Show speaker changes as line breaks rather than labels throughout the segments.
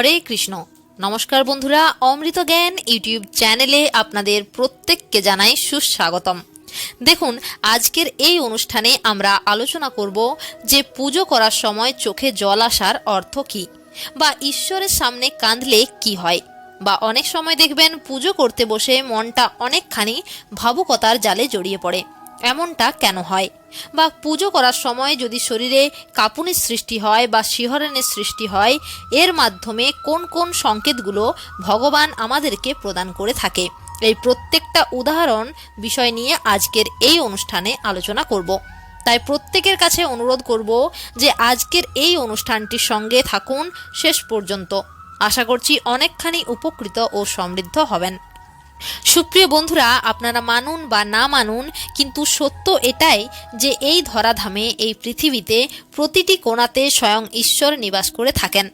হরে কৃষ্ণ। নমস্কার বন্ধুরা, অমৃত জ্ঞান ইউটিউব চ্যানেলে আপনাদের প্রত্যেককে জানাই সুস্বাগতম। দেখুন, আজকের এই অনুষ্ঠানে আমরা আলোচনা করব যে পুজো করার সময় চোখে জল আসার অর্থ কী, বা ঈশ্বরের সামনে কাঁদলে কি হয়, বা অনেক সময় দেখবেন পুজো করতে বসে মনটা অনেকখানি ভাবুকতার জালে জড়িয়ে পড়ে, এমনটা কেন হয়, বা পুজো করার সময় যদি শরীরে কাঁপুনির সৃষ্টি হয় বা শিহরণের সৃষ্টি হয়, এর মাধ্যমে কোন কোন সংকেতগুলো ভগবান আমাদেরকে প্রদান করে থাকে, এই প্রত্যেকটা উদাহরণ বিষয় নিয়ে আজকের এই অনুষ্ঠানে আলোচনা করব। তাই প্রত্যেকের কাছে অনুরোধ করব যে আজকের এই অনুষ্ঠানটির সঙ্গে থাকুন শেষ পর্যন্ত। আশা করছি অনেকখানি উপকৃত ও সমৃদ্ধ হবেন। সুপ্রিয় বন্ধুরা, আপনারা মানুন বা না মানুন, কিন্তু সত্য এটাই যে এই ধরাধামে, এই পৃথিবীতে প্রতিটি কোণাতে স্বয়ং ঈশ্বর নিবাস করে থাকেন,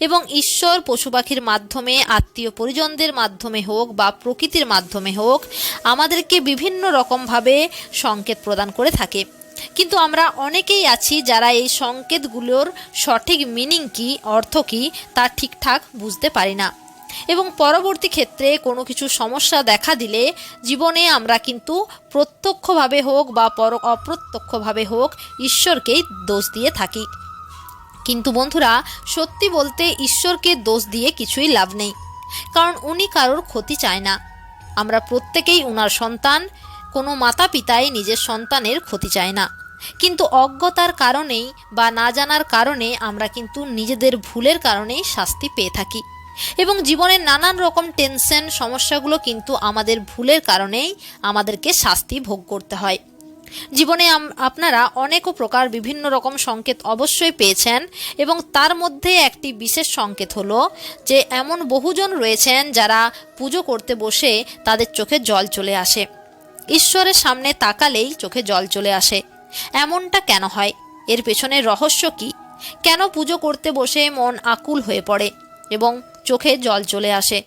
এবং ঈশ্বর পশু পাখির মাধ্যমে, আত্মীয় পরিজনদের মাধ্যমে হোক বা প্রকৃতির মাধ্যমে হোক, আমাদেরকে বিভিন্ন রকমভাবে সংকেত প্রদান করে থাকে। কিন্তু আমরা অনেকেই আছি যারা এই সংকেতগুলোর সঠিক মিনিং কী, অর্থ কী, তা ঠিকঠাক বুঝতে পারি না, এবং পরবর্তী ক্ষেত্রে কোনো কিছু সমস্যা দেখা দিলে জীবনে আমরা কিন্তু প্রত্যক্ষভাবে হোক বা অপ্রত্যক্ষভাবে হোক ঈশ্বরকেই দোষ দিয়ে থাকি। কিন্তু বন্ধুরা, সত্যি বলতে ঈশ্বরকে দোষ দিয়ে কিছুই লাভ নেই, কারণ উনি কারোর ক্ষতি চায় না। আমরা প্রত্যেকেই উনার সন্তান, কোনো মাতা পিতাই নিজের সন্তানের ক্ষতি চায় না, কিন্তু অজ্ঞতার কারণেই বা না জানার কারণে আমরা কিন্তু নিজেদের ভুলের কারণেই শাস্তি পেয়ে থাকি, এবং জীবনের নানান রকম টেনশন সমস্যাগুলো কিন্তু আমাদের ভুলের কারণেই আমাদেরকে শাস্তি ভোগ করতে হয়। জীবনে আপনারা অনেক প্রকার বিভিন্ন রকম সংকেত অবশ্যই পেয়েছেন, এবং তার মধ্যে একটি বিশেষ সংকেত হলো যে এমন বহুজন রয়েছেন যারা পুজো করতে বসে তাদের চোখে জল চলে আসে। ঈশ্বরের সামনে তাকালেই চোখে জল চলে আসে। এমনটা কেন হয়? এর পেছনের রহস্য কী? কেন পুজো করতে বসে মন আকুল হয়ে পড়ে এবং চোখে জল চলে আসে?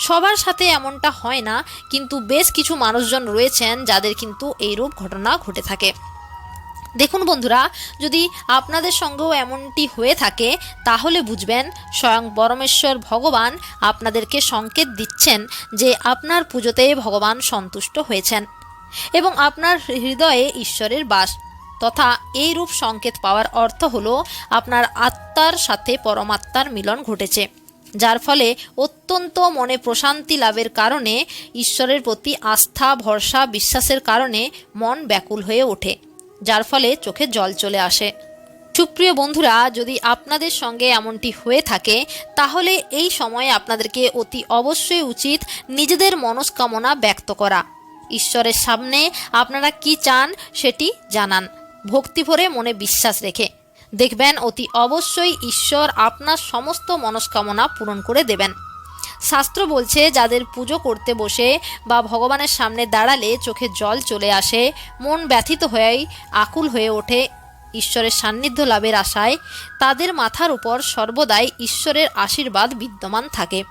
সবার সাথে এমনটা হয় না, কিন্তু বেশ কিছু মানুষজন রয়েছেন যাদের কিন্তু এইরূপ ঘটনা ঘটে থাকে। দেখুন বন্ধুরা, যদি আপনাদের সঙ্গেও এমনটি হয়ে থাকে, তাহলে বুঝবেন স্বয়ং পরমেশ্বর ভগবান আপনাদেরকে সংকেত দিচ্ছেন যে আপনার পুজোতে ভগবান সন্তুষ্ট হয়েছেন, এবং আপনার হৃদয়ে ঈশ্বরের বাস। তথা এই রূপ সংকেত পাওয়ার অর্থ হলো আপনার আত্মার সাথে পরমাত্মার মিলন ঘটেছে, যার ফলে অত্যন্ত মনে প্রশান্তি লাভের কারণে, ঈশ্বরের প্রতি আস্থা, ভরসা, বিশ্বাসের কারণে মন ব্যাকুল হয়ে ওঠে, যার ফলে চোখে জল চলে আসে। সুপ্রিয় বন্ধুরা, যদি আপনাদের সঙ্গে এমনটি হয়ে থাকে, তাহলে এই সময়ে আপনাদেরকে অতি অবশ্যই উচিত নিজেদের মনস্কামনা ব্যক্ত করা। ঈশ্বরের সামনে আপনারা কি চান সেটি জানান, ভক্তি ভরে মনে বিশ্বাস রেখে। দেখবেন অতি অবশ্যই ঈশ্বর আপনার সমস্ত মনস্কামনা পূরণ করে দেবেন। শাস্ত্র বলছে, যাদের পুজো করতে বসে বা ভগবানের সামনে দাঁড়ালে চোখে জল চলে আসে, মন ব্যথিত হয়েই আকুল হয়ে ওঠে ঈশ্বরের সান্নিধ্য লাভের আশায়, তাদের মাথার উপর সর্বদাই ঈশ্বরের আশীর্বাদ বিদ্যমান থাকে।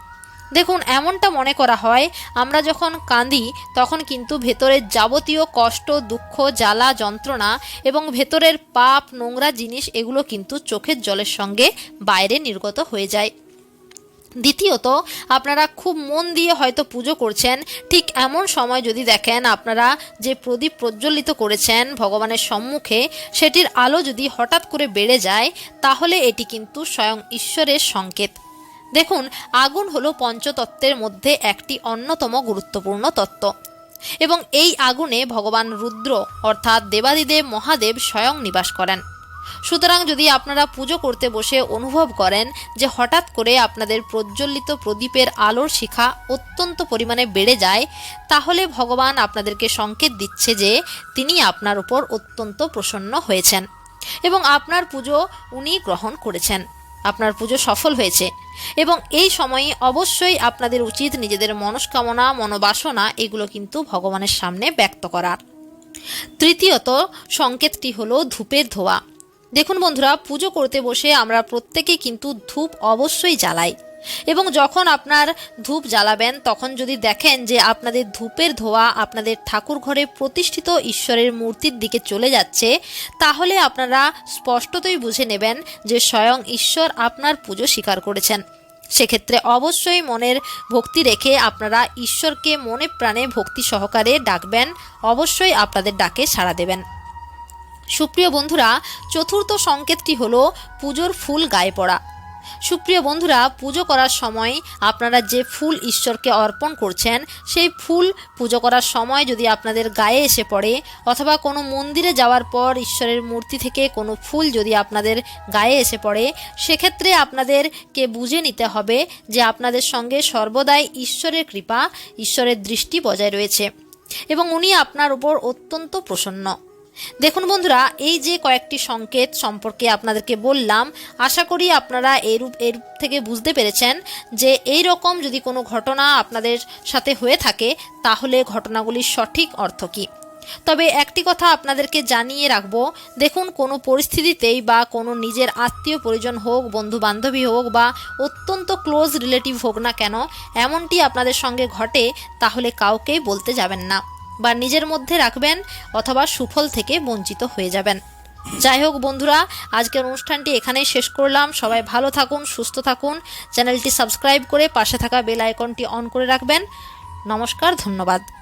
দেখুন, এমনটা মনে করা হয় আমরা যখন কাঁদি তখন কিন্তু ভেতরের যাবতীয় কষ্ট, দুঃখ, জ্বালা, যন্ত্রণা এবং ভেতরের পাপ, নোংরা জিনিস, এগুলো কিন্তু চোখের জলের সঙ্গে বাইরে নির্গত হয়ে যায়। দ্বিতীয়ত, আপনারা খুব মন দিয়ে হয়তো পুজো করছেন, ঠিক এমন সময় যদি দেখেন আপনারা যে প্রদীপ প্রজ্বলিত করেছেন ভগবানের সম্মুখে, সেটির আলো যদি হঠাৎ করে বেড়ে যায়, তাহলে এটি কিন্তু স্বয়ং ঈশ্বরের সংকেত। দেখুন, আগুন হলো পঞ্চতত্ত্বের মধ্যে একটি অন্যতম গুরুত্বপূর্ণ তত্ত্ব, এবং এই আগুনে ভগবান রুদ্র অর্থাৎ দেবাদিদেব মহাদেব স্বয়ং নিবাস করেন। সুতরাং যদি আপনারা পুজো করতে বসে অনুভব করেন যে হঠাৎ করে আপনাদের প্রজ্বলিত প্রদীপের আলোর শিখা অত্যন্ত পরিমাণে বেড়ে যায়, তাহলে ভগবান আপনাদেরকে সংকেত দিচ্ছে যে তিনি আপনার উপর অত্যন্ত প্রসন্ন হয়েছেন, এবং আপনার পুজো উনি গ্রহণ করেছেন, আপনার পুজো সফল হয়েছে। এবং এই সময়ে অবশ্যই আপনাদের উচিত নিজেদের মনস্কামনা, মনোবাসনা, এগুলো কিন্তু ভগবানের সামনে ব্যক্ত করার। তৃতীয়ত সংকেতটি হলো ধূপের ধোয়া। দেখুন বন্ধুরা, পুজো করতে বসে আমরা প্রত্যেকেই কিন্তু ধূপ অবশ্যই জ্বালাই, এবং যখন আপনার ধূপ জ্বালাবেন তখন যদি দেখেন যে আপনাদের ধূপের ধোঁয়া আপনাদের ঠাকুর ঘরে প্রতিষ্ঠিত ঈশ্বরের মূর্তির দিকে চলে যাচ্ছে, তাহলে আপনারা স্পষ্টতই বুঝে নেবেন যে স্বয়ং ঈশ্বর আপনার পুজো স্বীকার করেছেন। সেক্ষেত্রে অবশ্যই মনের ভক্তি রেখে আপনারা ঈশ্বরকে মনে প্রাণে ভক্তি সহকারে ডাকবেন, অবশ্যই আপনাদের ডাকে সাড়া দেবেন। সুপ্রিয় বন্ধুরা, চতুর্থ সংকেতটি হলো পুজোর ফুল গায়ে পড়া। সুপ্রিয় বন্ধুরা, পুজো করার সময় আপনারা যে ফুল ঈশ্বরকে অর্পণ করছেন, সেই ফুল পুজো করার সময় যদি আপনাদের গায়ে এসে পড়ে, অথবা কোনো মন্দিরে যাওয়ার পর ঈশ্বরের মূর্তি থেকে কোনো ফুল যদি আপনাদের গায়ে এসে পড়ে, সেক্ষেত্রে আপনাদেরকে বুঝে নিতে হবে যে আপনাদের সঙ্গে সর্বদাই ঈশ্বরের কৃপা, ঈশ্বরের দৃষ্টি বজায় রয়েছে এবং উনি আপনার উপর অত্যন্ত প্রসন্ন। দেখুন বন্ধুরা, এই যে কয়েকটি সংকেত সম্পর্কে আপনাদেরকে বললাম, আশা করি আপনারা এর থেকে বুঝতে পেরেছেন যে এই রকম যদি কোনো ঘটনা আপনাদের সাথে হয়ে থাকে তাহলে ঘটনাগুলির সঠিক অর্থ কী। তবে একটি কথা আপনাদেরকে জানিয়ে রাখবো, দেখুন কোনো পরিস্থিতিতেই বা কোনো নিজের আত্মীয় পরিজন হোক, বন্ধু বান্ধবী হোক বা অত্যন্ত ক্লোজ রিলেটিভ হোক না কেন, এমনটি আপনাদের সঙ্গে ঘটে তাহলে কাউকেই বলতে যাবেন না বা নিজের মধ্যে রাখবেন, অথবা সুফল থেকে বঞ্চিত হয়ে যাবেন। যাই হোক বন্ধুরা, আজকের অনুষ্ঠানটি এখানেই শেষ করলাম। সবাই ভালো থাকুন, সুস্থ থাকুন। চ্যানেলটি সাবস্ক্রাইব করে পাশে থাকা বেল আইকনটি অন করে রাখবেন। নমস্কার, ধন্যবাদ।